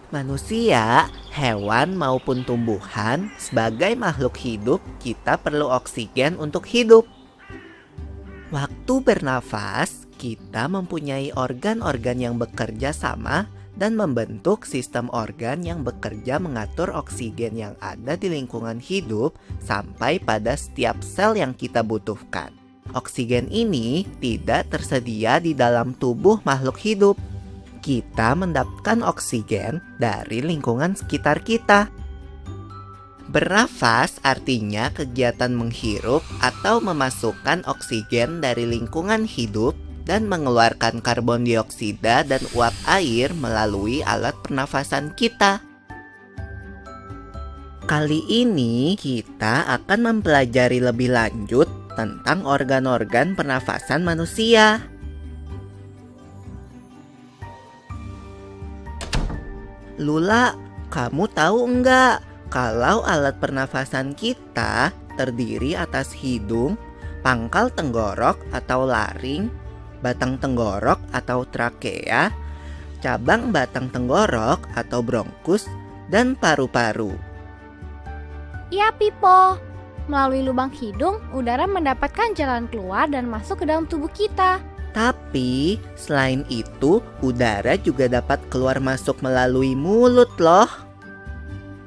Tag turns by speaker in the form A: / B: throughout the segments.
A: Manusia, hewan maupun tumbuhan, sebagai makhluk hidup, kita perlu oksigen untuk hidup. Waktu bernafas, kita mempunyai organ-organ yang bekerja sama dan membentuk sistem organ yang bekerja mengatur oksigen yang ada di lingkungan hidup sampai pada setiap sel yang kita butuhkan. Oksigen ini tidak tersedia di dalam tubuh makhluk hidup. Kita mendapatkan oksigen dari lingkungan sekitar kita. Bernafas artinya kegiatan menghirup atau memasukkan oksigen dari lingkungan hidup dan mengeluarkan karbon dioksida dan uap air melalui alat pernafasan kita. Kali ini kita akan mempelajari lebih lanjut tentang organ-organ pernafasan manusia. Lula, kamu tahu enggak kalau alat pernafasan kita terdiri atas hidung, pangkal tenggorok atau laring, batang tenggorok atau trakea, cabang batang tenggorok atau bronkus, dan paru-paru.
B: Iya, Pipo. Melalui lubang hidung, udara mendapatkan jalan keluar dan masuk ke dalam tubuh kita.
A: Tapi selain itu, udara juga dapat keluar masuk melalui mulut loh.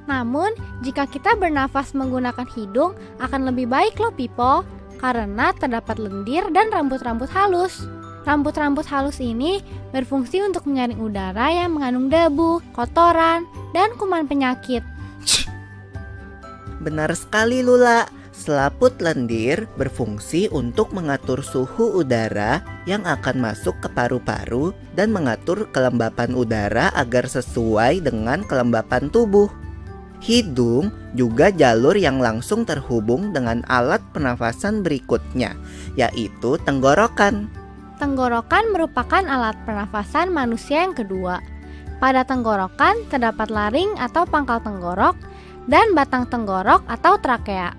B: Namun, jika kita bernafas menggunakan hidung, akan lebih baik loh, Pipo. Karena terdapat lendir dan rambut-rambut halus. Rambut-rambut halus ini berfungsi untuk menyaring udara yang mengandung debu, kotoran, dan kuman penyakit.
A: Benar sekali, Lula. Selaput lendir berfungsi untuk mengatur suhu udara yang akan masuk ke paru-paru dan mengatur kelembapan udara agar sesuai dengan kelembapan tubuh. Hidung juga jalur yang langsung terhubung dengan alat pernafasan berikutnya, yaitu tenggorokan.
B: Tenggorokan merupakan alat pernafasan manusia yang kedua. Pada tenggorokan terdapat laring atau pangkal tenggorok dan batang tenggorok atau trakea.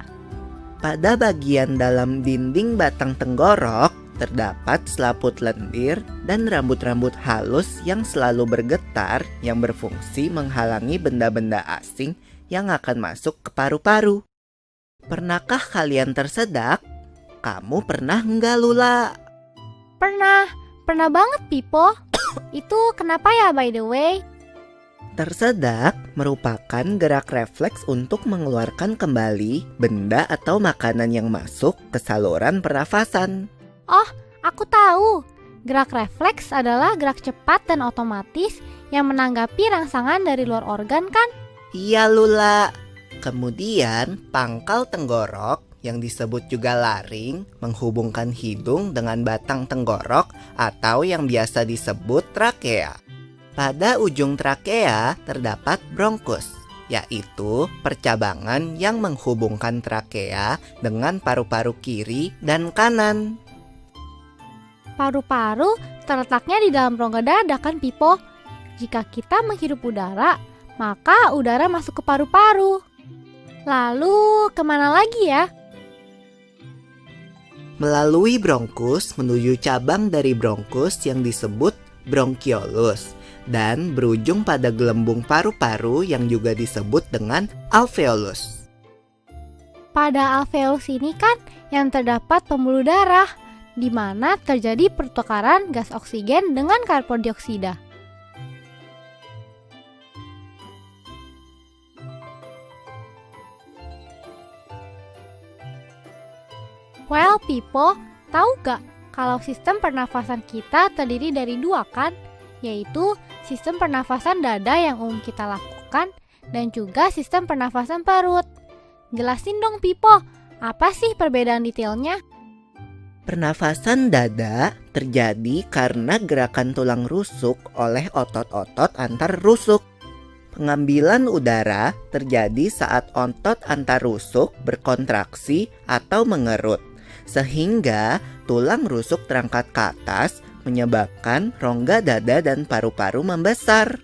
A: Pada bagian dalam dinding batang tenggorok terdapat selaput lendir dan rambut-rambut halus yang selalu bergetar yang berfungsi menghalangi benda-benda asing yang akan masuk ke paru-paru. Pernahkah kalian tersedak? Kamu pernah enggak, Lula?
B: Pernah banget, Pipo. Itu kenapa ya, by the way?
A: Tersedak merupakan gerak refleks untuk mengeluarkan kembali benda atau makanan yang masuk ke saluran pernafasan.
B: Oh, aku tahu. Gerak refleks adalah gerak cepat dan otomatis yang menanggapi rangsangan dari luar organ kan?
A: Iya, Lula. Kemudian pangkal tenggorok yang disebut juga laring menghubungkan hidung dengan batang tenggorok atau yang biasa disebut trakea. Pada ujung trakea terdapat bronkus, yaitu percabangan yang menghubungkan trakea dengan paru-paru kiri dan kanan.
B: Paru-paru terletaknya di dalam rongga dada kan, Pipo? Jika kita menghirup udara, maka udara masuk ke paru-paru. Lalu kemana lagi ya?
A: Melalui bronkus menuju cabang dari bronkus yang disebut bronkiolus dan berujung pada gelembung paru-paru yang juga disebut dengan alveolus.
B: Pada alveolus ini kan yang terdapat pembuluh darah, di mana terjadi pertukaran gas oksigen dengan karbon dioksida. Well, Pipo, tahu gak kalau sistem pernafasan kita terdiri dari dua kan? Yaitu sistem pernafasan dada yang umum kita lakukan dan juga sistem pernafasan perut. Jelasin dong, Pipo, apa sih perbedaan detailnya?
A: Pernafasan dada terjadi karena gerakan tulang rusuk oleh otot-otot antar rusuk. Pengambilan udara terjadi saat otot antar rusuk berkontraksi atau mengerut, sehingga tulang rusuk terangkat ke atas menyebabkan rongga dada dan paru-paru membesar.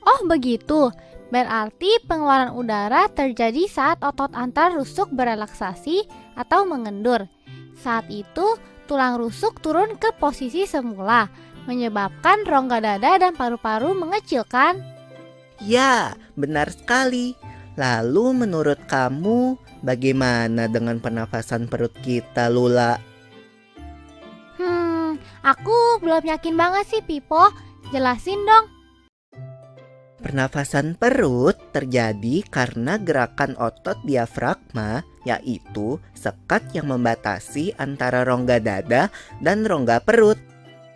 B: Oh begitu, berarti pengeluaran udara terjadi saat otot antar rusuk berelaksasi atau mengendur. Saat itu, tulang rusuk turun ke posisi semula, menyebabkan rongga dada dan paru-paru mengecilkan.
A: Ya, benar sekali. Lalu menurut kamu, bagaimana dengan pernafasan perut kita, Lula?
B: Aku belum yakin banget sih, Pipo. Jelasin dong.
A: Pernafasan perut terjadi karena gerakan otot diafragma, yaitu sekat yang membatasi antara rongga dada dan rongga perut.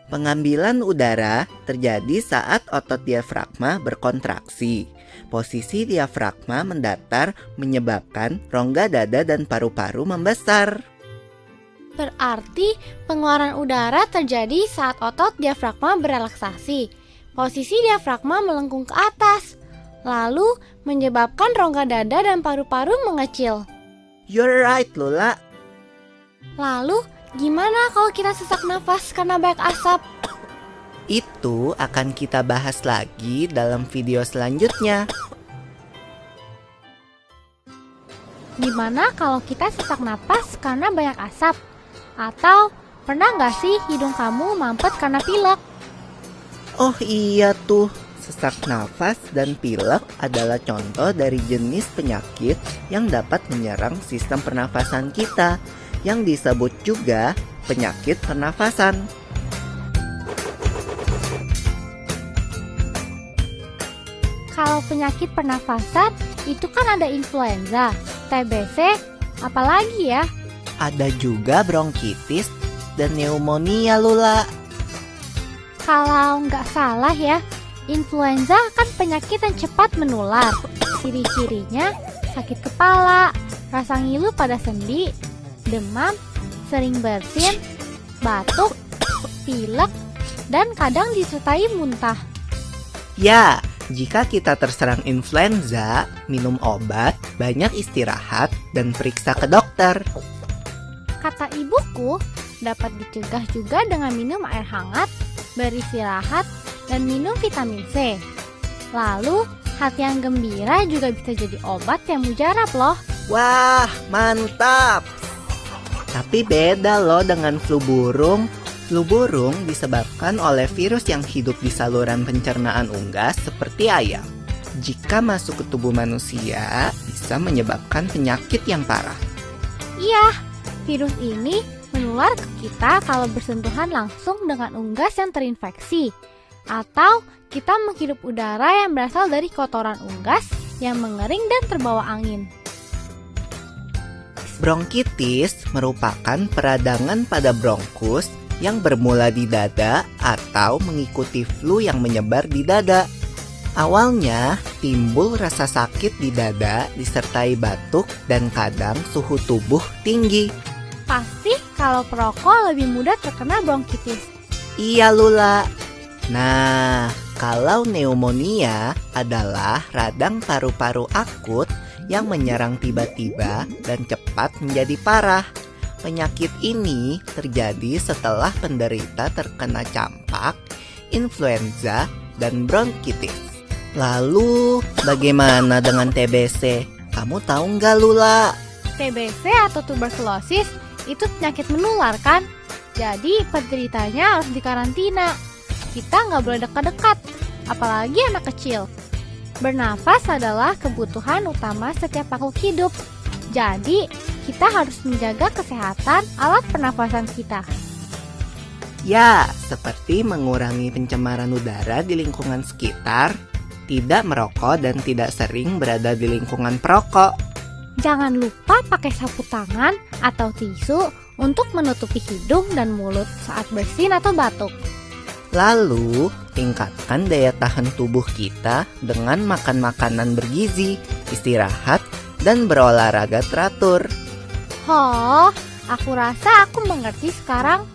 A: Pengambilan udara terjadi saat otot diafragma berkontraksi. Posisi diafragma mendatar menyebabkan rongga dada dan paru-paru membesar.
B: Berarti pengeluaran udara terjadi saat otot diafragma berelaksasi. Posisi diafragma melengkung ke atas, lalu menyebabkan rongga dada dan paru-paru mengecil.
A: You're right, Lula.
B: Lalu, gimana kalau kita sesak nafas karena banyak asap?
A: Itu akan kita bahas lagi dalam video selanjutnya.
B: Gimana kalau kita sesak napas karena banyak asap? Atau pernah nggak sih hidung kamu mampet karena pilek?
A: Oh iya tuh, sesak nafas dan pilek adalah contoh dari jenis penyakit yang dapat menyerang sistem pernafasan kita, yang disebut juga penyakit pernafasan.
B: Kalau penyakit pernafasan, itu kan ada influenza, TBC, apalagi ya?
A: Ada juga bronkitis dan pneumonia, Lula.
B: Kalau nggak salah ya, influenza kan penyakit yang cepat menular. Ciri-cirinya sakit kepala, rasa ngilu pada sendi, demam, sering bersin, batuk, pilek, dan kadang disertai muntah.
A: Ya, jika kita terserang influenza, minum obat, banyak istirahat, dan periksa ke dokter.
B: Kata ibuku, dapat dicegah juga dengan minum air hangat, beristirahat, dan minum vitamin C. Lalu, hati yang gembira juga bisa jadi obat yang mujarab loh.
A: Wah, mantap! Tapi beda loh dengan flu burung. Flu burung disebabkan oleh virus yang hidup di saluran pencernaan unggas seperti ayam. Jika masuk ke tubuh manusia, bisa menyebabkan penyakit yang parah.
B: Iya, virus ini menular ke kita kalau bersentuhan langsung dengan unggas yang terinfeksi, atau kita menghirup udara yang berasal dari kotoran unggas yang mengering dan terbawa angin.
A: Bronkitis merupakan peradangan pada bronkus yang bermula di dada atau mengikuti flu yang menyebar di dada. Awalnya timbul rasa sakit di dada disertai batuk dan kadang suhu tubuh tinggi.
B: Pasti kalau perokok lebih mudah terkena bronkitis.
A: Iya, Lula. Nah, kalau pneumonia adalah radang paru-paru akut yang menyerang tiba-tiba dan cepat menjadi parah. Penyakit ini terjadi setelah penderita terkena campak, influenza, dan bronkitis. Lalu, bagaimana dengan TBC? Kamu tahu nggak, Lula?
B: TBC atau tuberkulosis itu penyakit menular kan? Jadi penderitanya harus dikarantina. Kita nggak boleh dekat-dekat, apalagi anak kecil. Bernafas adalah kebutuhan utama setiap makhluk hidup. Jadi, kita harus menjaga kesehatan alat pernafasan kita.
A: Ya, seperti mengurangi pencemaran udara di lingkungan sekitar, tidak merokok dan tidak sering berada di lingkungan perokok.
B: Jangan lupa pakai sapu tangan atau tisu untuk menutupi hidung dan mulut saat bersin atau batuk.
A: Lalu, tingkatkan daya tahan tubuh kita dengan makan makanan bergizi, istirahat, dan berolahraga teratur.
B: Oh, aku rasa aku mengerti sekarang.